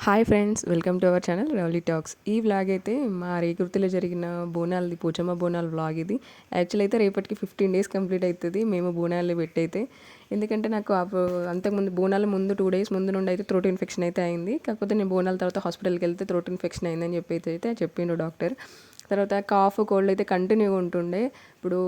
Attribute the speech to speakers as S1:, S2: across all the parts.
S1: Hi friends, welcome to our channel Rowley talks. ఈ vlog అయితే మా రేకుర్తిలో జరిగిన బోనాలది, పోచమ్మ బోనాల వ్లాగ్ ఇది. యాక్చువల్ అయితే రేపటికి 15 డేస్ కంప్లీట్ అవుతుంది మేము బోనాలు పెట్టయితే. ఎందుకంటే నాకు అంతకుముందు బోనాల ముందు 2 డేస్ ముందు నుండి అయితే థ్రోట్ ఇన్ఫెక్షన్ అయితే అయింది. కాకపోతే నేను బోనాల తర్వాత హాస్పిటల్కి వెళ్తే థ్రోట్ ఇన్ఫెక్షన్ అయిందని అయితే చెప్పిండు డాక్టర్. తర్వాత కాఫ్ కోల్డ్ అయితే కంటిన్యూగా ఉంటుండే. ఇప్పుడు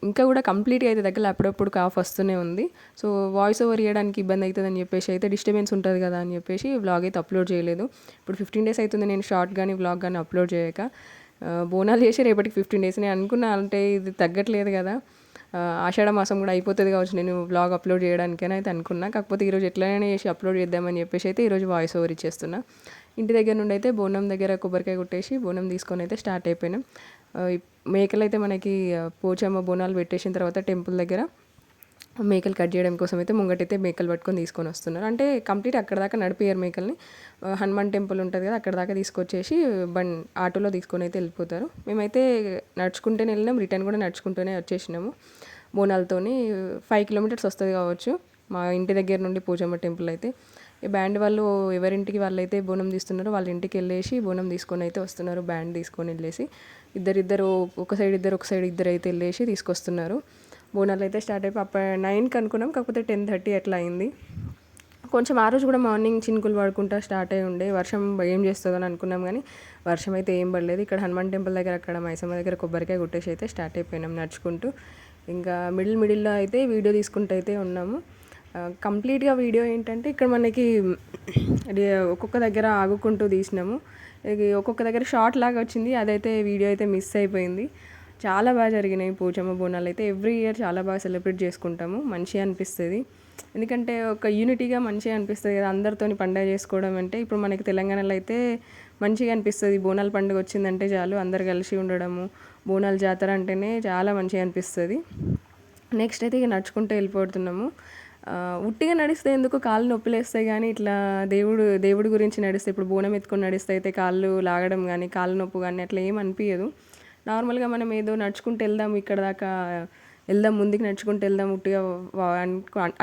S1: ఇంకా కూడా కంప్లీట్గా అయితే దగ్గర అప్పుడప్పుడు కాఫ్ వస్తూనే ఉంది. సో వాయిస్ ఓవర్ ఇవ్వడానికి ఇబ్బంది అవుతుందని చెప్పేసి అయితే డిస్టర్బెన్స్ ఉంటుంది కదా అని చెప్పేసి వ్లాగ్ అయితే అప్లోడ్ చేయలేదు. ఇప్పుడు 15 డేస్ అవుతుంది నేను షార్ట్ కానీ వ్లాగ్ కానీ అప్లోడ్ చేయక. బోనాలు చేసి రేపటికి 15 డేస్ నేను అనుకున్నా, అంటే ఇది తగ్గట్లేదు కదా, ఆషాఢ మాసం కూడా అయిపోతుంది కావచ్చు నేను వ్లాగ్ అప్లోడ్ చేయడానికైనా అయితే అనుకున్నా. కాకపోతే ఈరోజు ఎట్లయినా చేసి అప్లోడ్ చేద్దామని చెప్పేసి అయితే ఈరోజు వాయిస్ ఓవర్ ఇచ్చేస్తున్నా. ఇంటి దగ్గర నుండి అయితే బోనం దగ్గర కొబ్బరికాయ కొట్టేసి బోనం తీసుకొని అయితే స్టార్ట్ అయిపోయినాం. మేకలు అయితే మనకి పోచమ్మ బోనాలు పెట్టేసిన తర్వాత టెంపుల్ దగ్గర మేకలు కట్ చేయడం కోసం అయితే ముంగటైతే మేకలు పట్టుకొని తీసుకొని వస్తున్నారు. అంటే కంప్లీట్ అక్కడ దాకా నడిపియ్యారు మేకల్ని. హనుమాన్ టెంపుల్ ఉంటుంది కదా, అక్కడ దాకా తీసుకొచ్చేసి ఆటోలో తీసుకొని అయితే వెళ్ళిపోతారు. మేమైతే నడుచుకుంటూనే వెళ్ళినాం, రిటర్న్ కూడా నడుచుకుంటూనే వచ్చేసినాము. బోనాలతోని 5 కిలోమీటర్స్ వస్తుంది కావచ్చు మా ఇంటి దగ్గర నుండి పోచమ్మ టెంపుల్ అయితే. ఈ బ్యాండ్ వాళ్ళు ఎవరింటికి వాళ్ళైతే బోనం తీస్తున్నారో వాళ్ళ ఇంటికి వెళ్ళేసి బోనం తీసుకొని అయితే వస్తున్నారు. బ్యాండ్ తీసుకొని వెళ్ళేసి ఇద్దరు ఒక సైడ్ ఇద్దరు అయితే వెళ్ళేసి తీసుకొస్తున్నారు. బోనాలు అయితే స్టార్ట్ అయిపోయి 9కి అనుకున్నాం, కాకపోతే 10:30 అట్లా అయింది. కొంచెం ఆ రోజు కూడా మార్నింగ్ చినుకులు పడుకుంటా స్టార్ట్ అయి ఉండే. వర్షం ఏం చేస్తుందో అని అనుకున్నాం, కానీ వర్షం అయితే ఏం పడలేదు. ఇక్కడ హనుమాన్ టెంపుల్ దగ్గర అక్కడ మైసమ్మ దగ్గర కొబ్బరికాయ కొట్టేసి అయితే స్టార్ట్ అయిపోయినాం నడుచుకుంటూ. ఇంకా మిడిల్లో అయితే వీడియో తీసుకుంటూ అయితే ఉన్నాము. కంప్లీట్గా వీడియో ఏంటంటే ఇక్కడ మనకి ఒక్కొక్క దగ్గర ఆగుకుంటూ తీసినాము. ఒక్కొక్క దగ్గర షార్ట్ లాగా వచ్చింది, అదైతే వీడియో అయితే మిస్ అయిపోయింది. చాలా బాగా జరిగినాయి పోచమ్మ బోనాలు అయితే. ఎవ్రీ ఇయర్ చాలా బాగా సెలబ్రేట్ చేసుకుంటాము, మంచిగా అనిపిస్తుంది. ఎందుకంటే ఒక యూనిటీగా మంచిగా అనిపిస్తుంది కదా అందరితోని పండుగ చేసుకోవడం. అంటే ఇప్పుడు మనకి తెలంగాణలో అయితే మంచిగా అనిపిస్తుంది, బోనాల పండుగ వచ్చిందంటే చాలు అందరు కలిసి ఉండడము, బోనాల జాతర అంటేనే చాలా మంచిగా అనిపిస్తుంది. నెక్స్ట్ అయితే ఇక నడుచుకుంటూ వెళ్ళిపోతున్నాము. ఉట్టిగా నడిస్తే ఎందుకు కాళ్ళు నొప్పులు వేస్తాయి, కానీ ఇట్లా దేవుడి గురించి నడిస్తే, ఇప్పుడు బోనం ఎత్తుకొని నడిస్తే అయితే కాళ్ళు లాగడం కానీ కాళ్ళు నొప్పు కానీ అట్లా ఏం అనిపించదు. నార్మల్గా మనం ఏదో నడుచుకుంటూ వెళ్దాం, ఇక్కడ దాకా వెళ్దాం, ముందుకు నడుచుకుంటూ వెళ్దాం ఉట్టిగా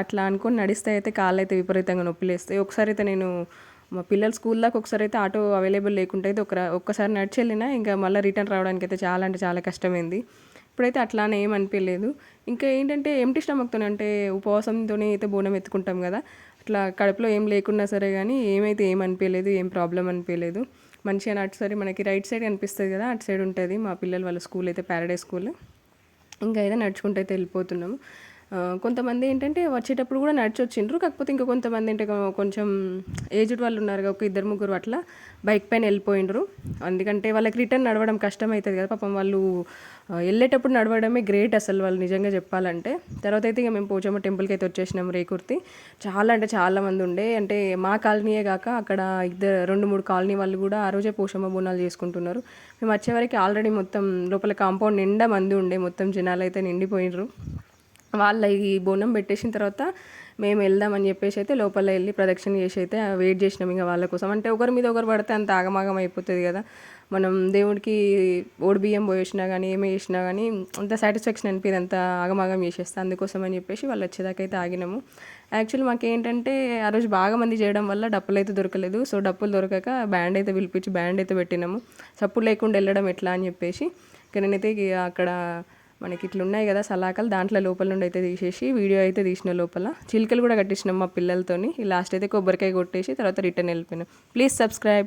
S1: అట్లా అనుకొని నడిస్తే అయితే కాళ్ళు అయితే విపరీతంగా నొప్పులు వేస్తాయి. ఒకసారి అయితే నేను మా పిల్లల స్కూల్ దాకా ఒకసారి అయితే ఆటో అవైలబుల్ లేకుంటే అయితే ఒక్కసారి నడిచి వెళ్ళినా ఇంకా మళ్ళీ రిటర్న్ రావడానికి అయితే చాలా అంటే చాలా కష్టమైంది. ఇప్పుడైతే అట్లానే ఏం అనిపించలేదు. ఇంకా ఏంటంటే ఎంటీ స్టమక్తో, అంటే ఉపవాసంతో అయితే బోనం ఎత్తుకుంటాం కదా, అట్లా కడుపులో ఏం లేకున్నా సరే కానీ ఏమైతే ఏం అనిపించలేదు, ఏం ప్రాబ్లం అనిపించలేదు. మంచిగా అటు సైడ్ మనకి రైట్ సైడ్ అనిపిస్తుంది కదా, అటు సైడ్ ఉంటుంది మా పిల్లలు వాళ్ళ స్కూల్ అయితే ప్యారడైజ్ స్కూల్. ఇంకా అయితే నడుచుకుంటూ అయితే వెళ్ళిపోతున్నాము. కొంతమంది ఏంటంటే వచ్చేటప్పుడు కూడా నడిచి వచ్చిండ్రు, కాకపోతే ఇంకా కొంతమంది అంటే కొంచెం ఏజ్డ్ వాళ్ళు ఉన్నారు, ఒక 2-3 అట్లా బైక్ పైన వెళ్ళిపోయిండ్రు. ఎందుకంటే వాళ్ళకి రిటర్న్ నడవడం కష్టం అవుతుంది కదా పాపం, వాళ్ళు వెళ్ళేటప్పుడు నడవడమే గ్రేట్ అసలు వాళ్ళు నిజంగా చెప్పాలంటే. తర్వాత అయితే ఇక మేము పోచమ్మ టెంపుల్కి అయితే వచ్చేసినాం రేకుర్తి. చాలా అంటే చాలా మంది ఉండే, అంటే మా కాలనీయే కాక అక్కడ 2-3 కాలనీ వాళ్ళు కూడా ఆ రోజే పోచమ్మ బోనాలు చేసుకుంటున్నారు. మేము వచ్చేవరకు ఆల్రెడీ మొత్తం లోపల కాంపౌండ్ నిండా మంది ఉండే, మొత్తం జనాలు అయితే నిండిపోయినరు. వాళ్ళ ఈ బోనం పెట్టేసిన తర్వాత మేము వెళ్దామని చెప్పేసి అయితే లోపల వెళ్ళి ప్రదక్షిణ చేసి అయితే వెయిట్ చేసినాం ఇంకా వాళ్ళ కోసం. అంటే ఒకరి మీద ఒకరు పడితే అంత ఆగమాగం అయిపోతుంది కదా, మనం దేవుడికి ఓడి బియ్యం పోయేసినా కానీ ఏమి చేసినా కానీ అంత సాటిస్ఫాక్షన్ అనిపించదు, అంత ఆగమాగం చేసేస్తే. అందుకోసం అని చెప్పేసి వాళ్ళు వచ్చేదాకా అయితే ఆగినాము. యాక్చువల్లీ మాకేంటంటే ఆ రోజు బాగా మంది చేయడం వల్ల డప్పులు అయితే దొరకలేదు. సో డప్పులు దొరకక బ్యాండ్ అయితే పిలిపించి బ్యాండ్ అయితే పెట్టినాము. చప్పుడు లేకుండా వెళ్ళడం ఎట్లా అని చెప్పేసి ఇక నేనైతే అక్కడ మనకి ఇట్లా ఉన్నాయి కదా సలాకలు, దాంట్లో లోపల నుండి అయితే తీసేసి వీడియో అయితే తీసిన. లోపల చిలుకలు కూడా కట్టించినాం మా పిల్లలతోని. లాస్ట్ అయితే కొబ్బరికాయ కొట్టేసి తర్వాత రిటర్న్ వెళ్ళిపోయినాం. Please subscribe.